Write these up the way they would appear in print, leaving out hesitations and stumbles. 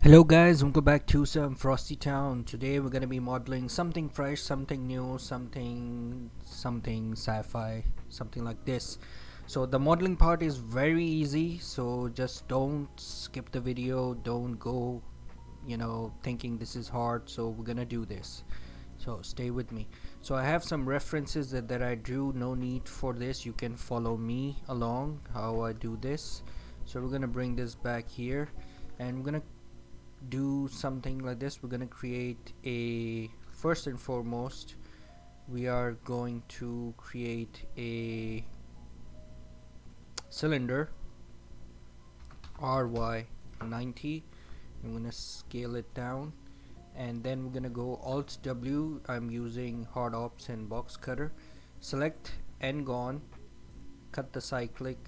Hello guys, welcome back to some Frosti-Town. Today we're gonna be modeling something fresh, something new, something sci-fi, something like this. So the modeling part is very easy, so just don't skip the video, don't go, thinking this is hard. So we're gonna do this. So stay with me. So I have some references that I drew. No need for this, you can follow me along how I do this. So we're gonna bring this back here and we're gonna do something like this. We're gonna create a first and foremost we are going to create a cylinder ry90. I'm gonna scale it down and then we're gonna go alt W. I'm using hard ops and box cutter. Select N gone, cut the cyclic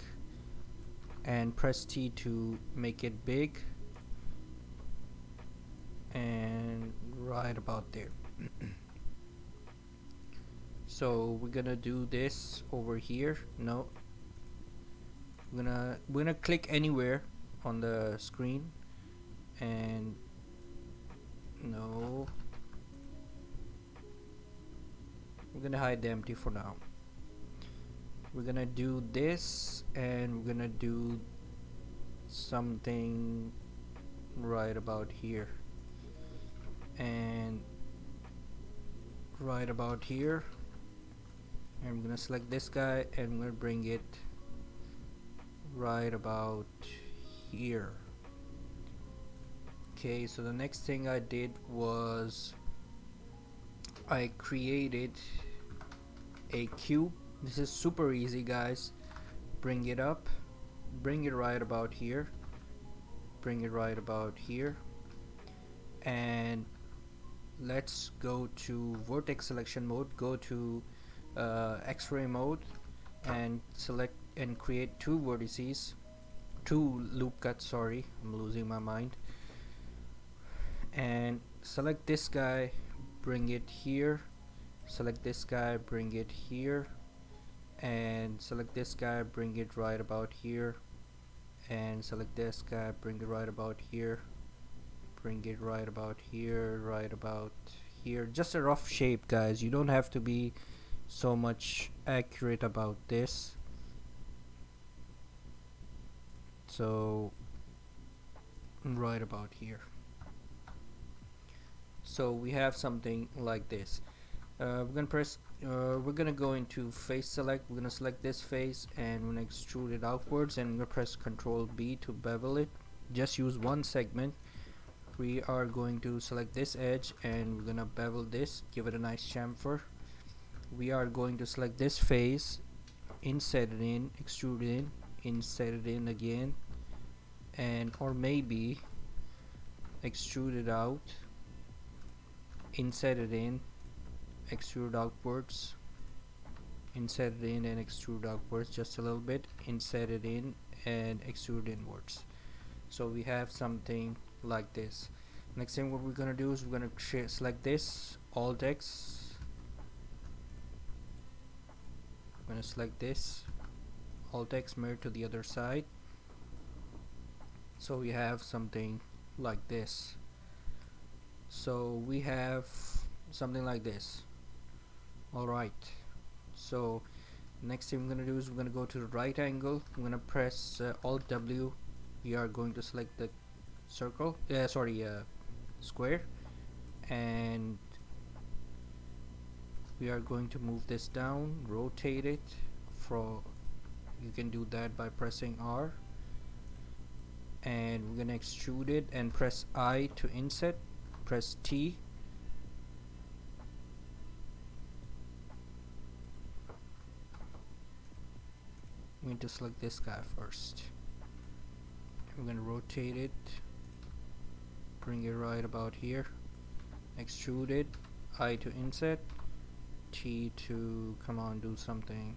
and press T to make it big and right about there. So we're gonna do this over here. No, we're gonna click anywhere on the screen and no, we're gonna hide the empty for now. We're gonna do this and we're gonna do something right about here and right about here, and I'm gonna select this guy and I'm gonna bring it right about here. Okay, so the next thing I did was I created a cube. This is super easy, guys. Bring it up, bring it right about here, bring it right about here, and let's go to vertex selection mode. Go to X-ray mode and select and create two vertices, two loop cuts. Sorry, I'm losing my mind. And select this guy, bring it here. Select this guy, bring it here, and select this guy, bring it right about here, and select this guy, bring it right about here, bring it right about here, right about here. Just a rough shape, guys. You don't have to be so much accurate about this. So right about here. So we have something like this. We're gonna go into face select. We're gonna select this face and we're gonna extrude it outwards, and we're gonna press Ctrl B to bevel it. Just use one segment. We are going to select this edge and we're gonna bevel this, give it a nice chamfer. We are going to select this face, inset it in, extrude it in, inset it in again, and or maybe extrude it out, inset it in, extrude outwards, inset it in and extrude outwards just a little bit, inset it in and extrude inwards. So we have something like this. Next thing what we're gonna do is we're gonna select this, alt X. I'm gonna select this, alt X, mirror to the other side. So we have something like this. So we have something like this. Alright, so next thing we're gonna do is we're gonna go to the right angle. I'm gonna press alt W. We are going to select the circle, square, and we are going to move this down, rotate it. You can do that by pressing R, and we're gonna extrude it and press I to inset, press T. I'm going to select this guy first. I'm going to rotate it, bring it right about here, extrude it, I to inset, T to come on, do something.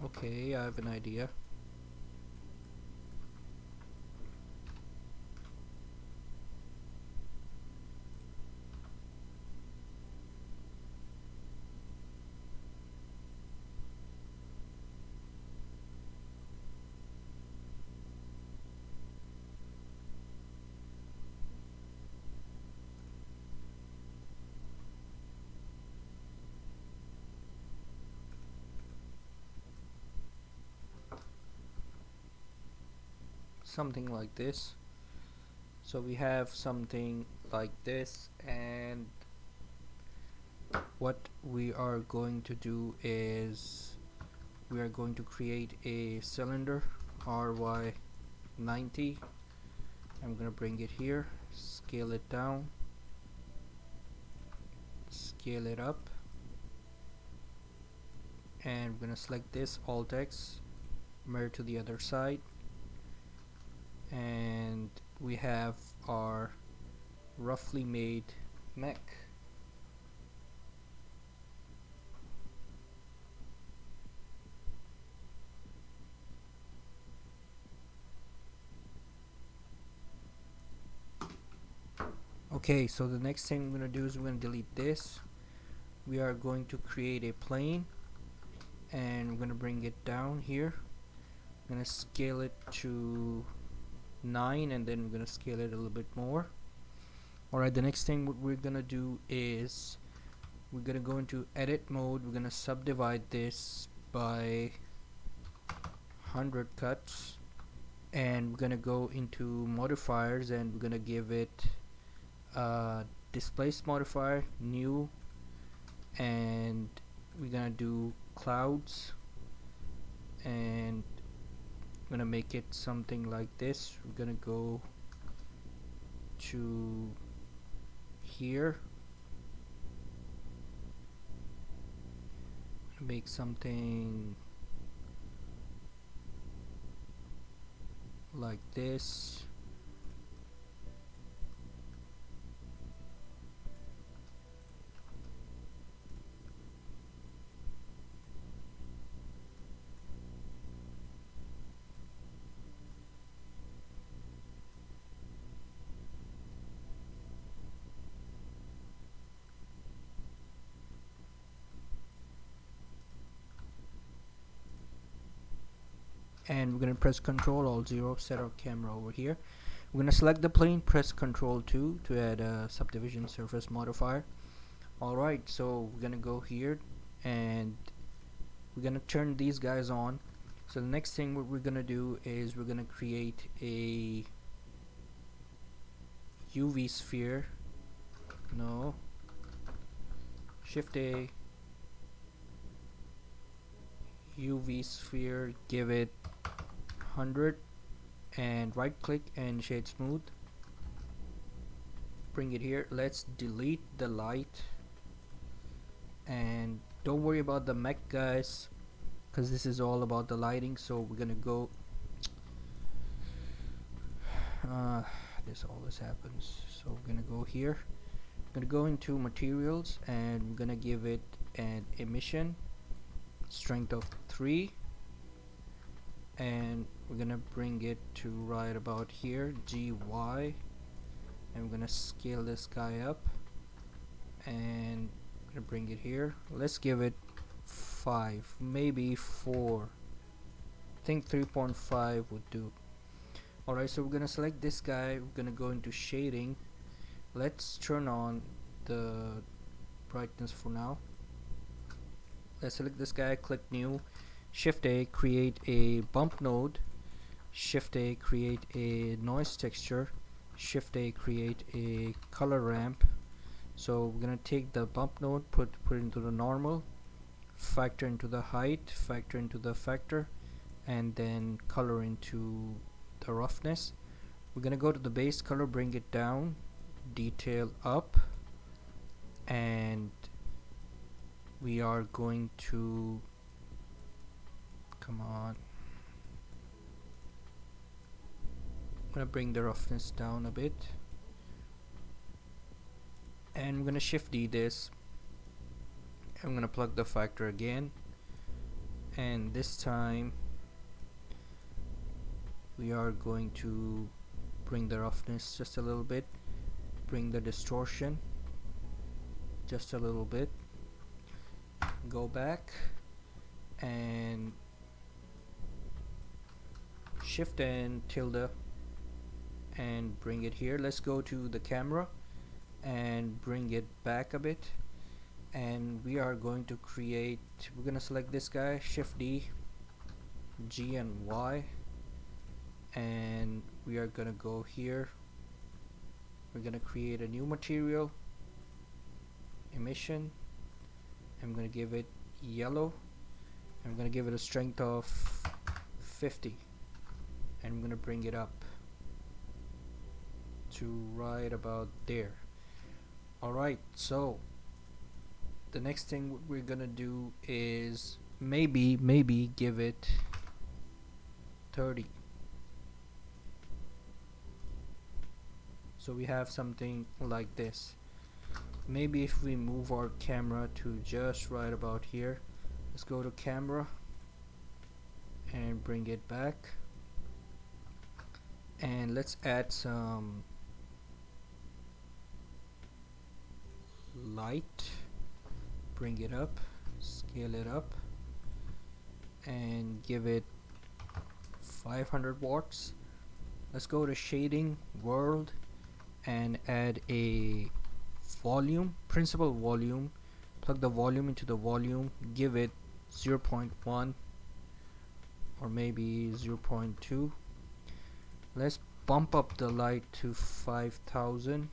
Okay, I have an idea. something like this. So we have something like this, and what we are going to do is we are going to create a cylinder RY90. I'm gonna bring it here, scale it down, scale it up, and we're gonna select this Alt X, mirror to the other side, and we have our roughly made mech. Okay, so the next thing we're gonna do is we're gonna delete this. We are going to create a plane, and we're gonna bring it down here. I'm gonna scale it to 9, and then we're gonna scale it a little bit more. Alright, the next thing what we're gonna do is we're gonna go into edit mode. We're gonna subdivide this by 100 cuts, and we're gonna go into modifiers, and we're gonna give it displace modifier, new, and we're gonna do clouds, and I'm gonna make it something like this. We're gonna go to here, make something like this. And we're going to press Ctrl Alt 0, set our camera over here. We're going to select the plane, press Ctrl 2 to add a subdivision surface modifier. Alright, so we're going to go here, and we're going to turn these guys on. So the next thing what we're going to do is we're going to create a UV sphere. No, Shift A, UV sphere, give it 100, and right click and shade smooth, bring it here. Let's delete the light, and don't worry about the mech, guys, because this is all about the lighting. So we're gonna go this always happens. So we're gonna go here, we're gonna go into materials, and we're gonna give it an emission strength of 3, and we're gonna bring it to right about here, GY, and we're gonna scale this guy up, and I'm gonna bring it here. Let's give it 5, maybe 4. I think 3.5 would do. Alright, so we're gonna select this guy, we're gonna go into shading. Let's turn on the brightness for now. Let's select this guy, click new, Shift A, create a bump node, Shift A, create a noise texture, Shift A, create a color ramp. So we're gonna take the bump node, put it into the normal, factor into the height, factor into the factor, and then color into the roughness. We're gonna go to the base color, bring it down, detail up, and we are going to, come on, I'm gonna bring the roughness down a bit, and I'm gonna Shift D this. I'm gonna plug the factor again, and this time we are going to bring the roughness just a little bit, bring the distortion just a little bit, go back and Shift and tilde and bring it here. Let's go to the camera and bring it back a bit, and we are going to create, we're gonna select this guy, Shift D, G and Y, and we are gonna go here. We're gonna create a new material, emission. I'm gonna give it yellow. I'm gonna give it a strength of 50, and I'm gonna bring it up to right about there. Alright, so the next thing we're gonna do is maybe give it 30. So we have something like this. Maybe if we move our camera to just right about here, let's go to camera and bring it back, and let's add some light, bring it up, scale it up, and give it 500 watts. Let's go to shading, world, and add a volume, principal volume. Plug the volume into the volume, give it 0.1 or maybe 0.2. Let's bump up the light to 5000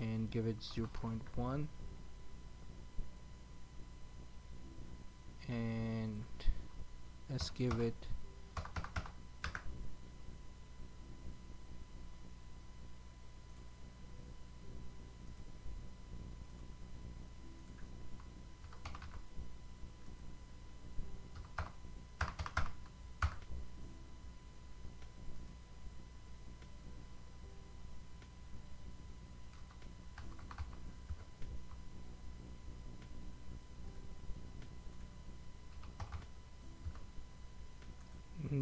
and give it 0.1, and let's give it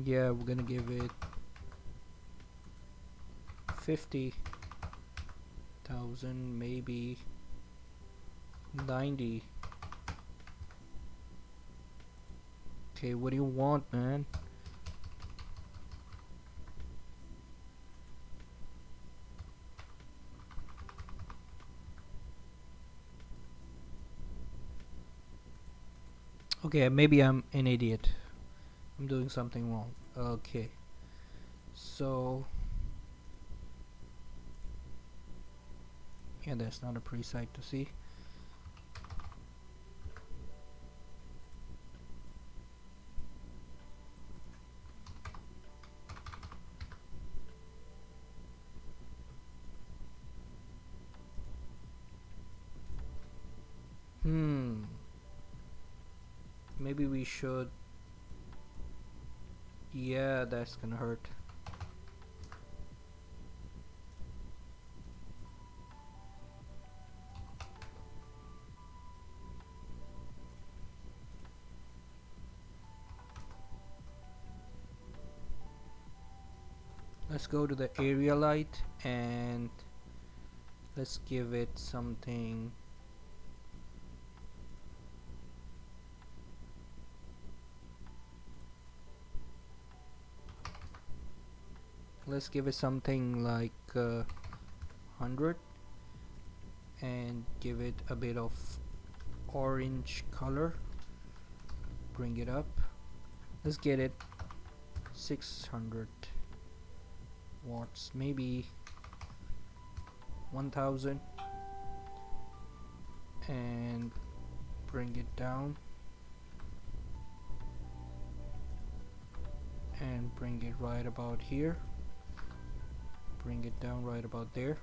yeah, we're gonna give it 50,000, maybe 90. Okay, what do you want, man? Okay, maybe I'm an idiot. I'm doing something wrong. Okay, so yeah, that's not a preset to see. Maybe we should. Yeah, that's gonna hurt. Let's go to the area light and let's give it something. Let's give it something like 100 and give it a bit of orange color. Bring it up. Let's get it 600 watts, maybe 1000, and bring it down and bring it right about here. Bring it down right about there.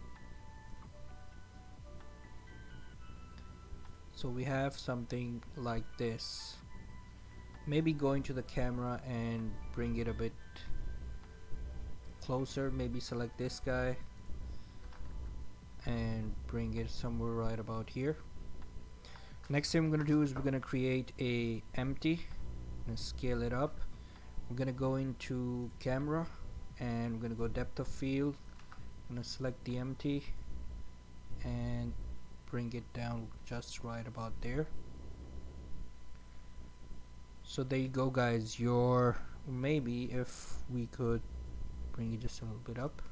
So we have something like this. Maybe going to the camera and bring it a bit closer. Maybe select this guy and bring it somewhere right about here. Next thing we're gonna do is we're gonna create a empty and scale it up. We're gonna go into camera and we're gonna go depth of field. I'm gonna select the empty and bring it down just right about there. So there you go, guys. Your maybe if we could bring it just a little bit up.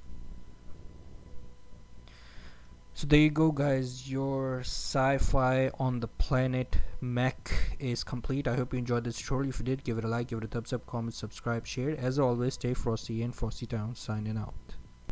So there you go, guys. Your sci-fi on the planet mech is complete. I hope you enjoyed this tutorial. If you did, give it a like, give it a thumbs up, comment, subscribe, share. As always, stay frosty and Frosti-Town signing out.